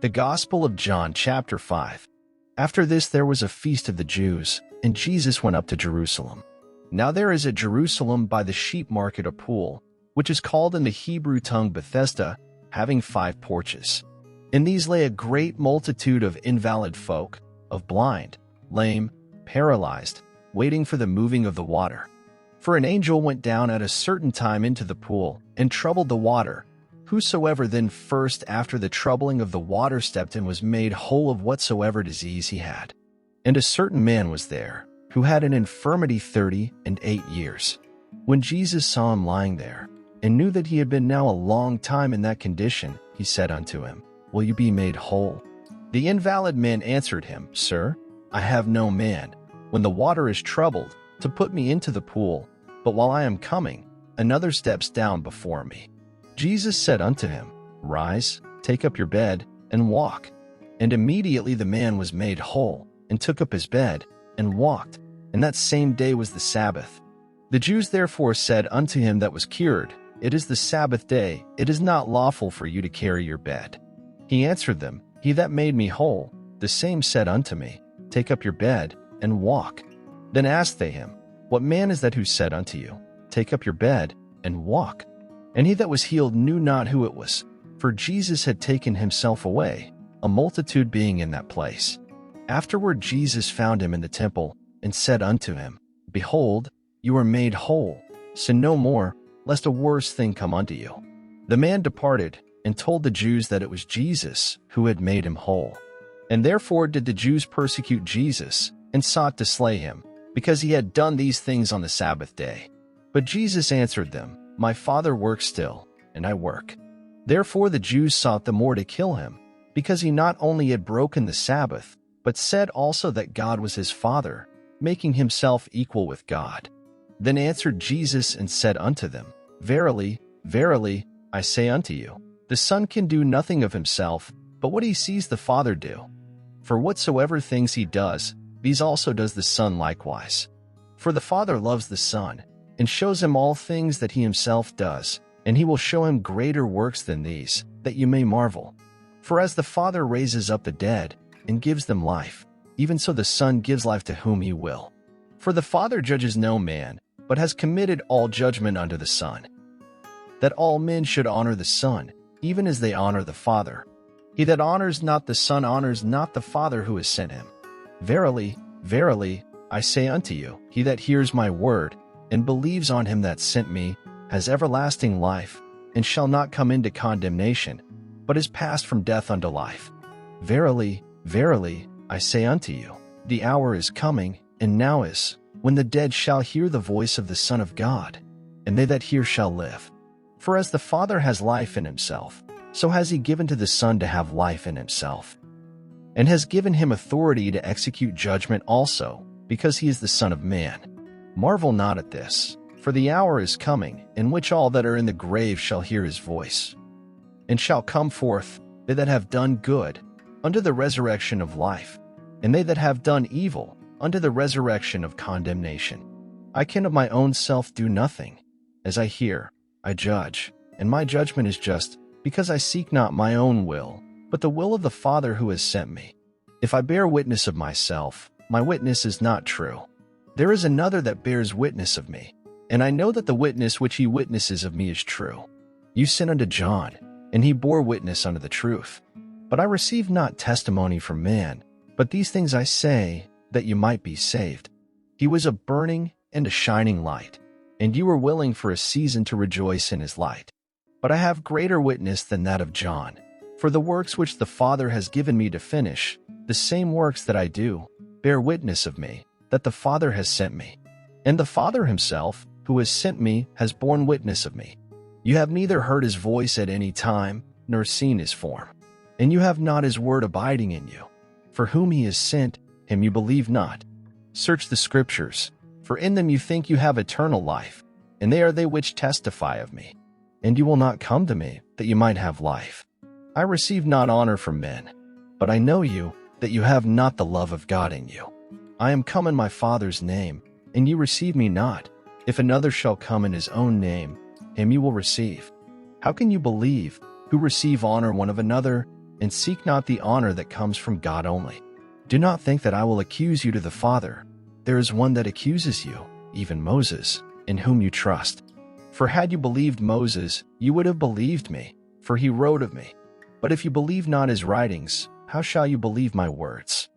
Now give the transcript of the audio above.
The Gospel of John, chapter 5. After this there was a feast of the Jews, and Jesus went up to Jerusalem. Now there is at Jerusalem by the sheep market a pool, which is called in the Hebrew tongue Bethesda, having 5 porches. In these lay a great multitude of invalid folk, of blind, lame, paralyzed, waiting for the moving of the water. For an angel went down at a certain time into the pool, and troubled the water. Whosoever then first after the troubling of the water stepped in was made whole of whatsoever disease he had. And a certain man was there, who had an infirmity 38 years. When Jesus saw him lying there, and knew that he had been now a long time in that condition, he said unto him, Will you be made whole? The invalid man answered him, Sir, I have no man, when the water is troubled, to put me into the pool, but while I am coming, another steps down before me. Jesus said unto him, Rise, take up your bed, and walk. And immediately the man was made whole, and took up his bed, and walked. And that same day was the Sabbath. The Jews therefore said unto him that was cured, It is the Sabbath day, it is not lawful for you to carry your bed. He answered them, He that made me whole, the same said unto me, Take up your bed, and walk. Then asked they him, What man is that who said unto you, Take up your bed, and walk? And he that was healed knew not who it was, for Jesus had taken himself away, a multitude being in that place. Afterward Jesus found him in the temple, and said unto him, Behold, you are made whole. Sin no more, lest a worse thing come unto you. The man departed, and told the Jews that it was Jesus who had made him whole. And therefore did the Jews persecute Jesus, and sought to slay him, because he had done these things on the Sabbath day. But Jesus answered them, My Father works still, and I work. Therefore the Jews sought the more to kill him, because he not only had broken the Sabbath, but said also that God was his Father, making himself equal with God. Then answered Jesus and said unto them, Verily, verily, I say unto you, the Son can do nothing of himself, but what he sees the Father do. For whatsoever things he does, these also does the Son likewise. For the Father loves the Son, and shows him all things that he himself does, and he will show him greater works than these, that you may marvel. For as the Father raises up the dead, and gives them life, even so the Son gives life to whom he will. For the Father judges no man, but has committed all judgment unto the Son, that all men should honor the Son, even as they honor the Father. He that honors not the Son honors not the Father who has sent him. Verily, verily, I say unto you, he that hears my word, and believes on him that sent me, has everlasting life, and shall not come into condemnation, but is passed from death unto life. Verily, verily, I say unto you, the hour is coming, and now is, when the dead shall hear the voice of the Son of God, and they that hear shall live. For as the Father has life in himself, so has he given to the Son to have life in himself, and has given him authority to execute judgment also, because he is the Son of Man. Marvel not at this, for the hour is coming, in which all that are in the grave shall hear his voice, and shall come forth, they that have done good, unto the resurrection of life, and they that have done evil, unto the resurrection of condemnation. I can of my own self do nothing. As I hear, I judge, and my judgment is just, because I seek not my own will, but the will of the Father who has sent me. If I bear witness of myself, my witness is not true. There is another that bears witness of me, and I know that the witness which he witnesses of me is true. You sent unto John, and he bore witness unto the truth. But I received not testimony from man, but these things I say, that you might be saved. He was a burning and a shining light, and you were willing for a season to rejoice in his light. But I have greater witness than that of John, for the works which the Father has given me to finish, the same works that I do, bear witness of me, that the Father has sent me. And the Father himself, who has sent me, has borne witness of me. You have neither heard his voice at any time, nor seen his form. And you have not his word abiding in you. For whom he has sent, him you believe not. Search the Scriptures, for in them you think you have eternal life, and they are they which testify of me. And you will not come to me, that you might have life. I receive not honor from men, but I know you, that you have not the love of God in you. I am come in my Father's name, and you receive me not. If another shall come in his own name, him you will receive. How can you believe, who receive honor one of another, and seek not the honor that comes from God only. Do not think that I will accuse you to the Father. There is one that accuses you, even Moses, in whom you trust. For had you believed Moses, you would have believed me, for he wrote of me. But if you believe not his writings, how shall you believe my words?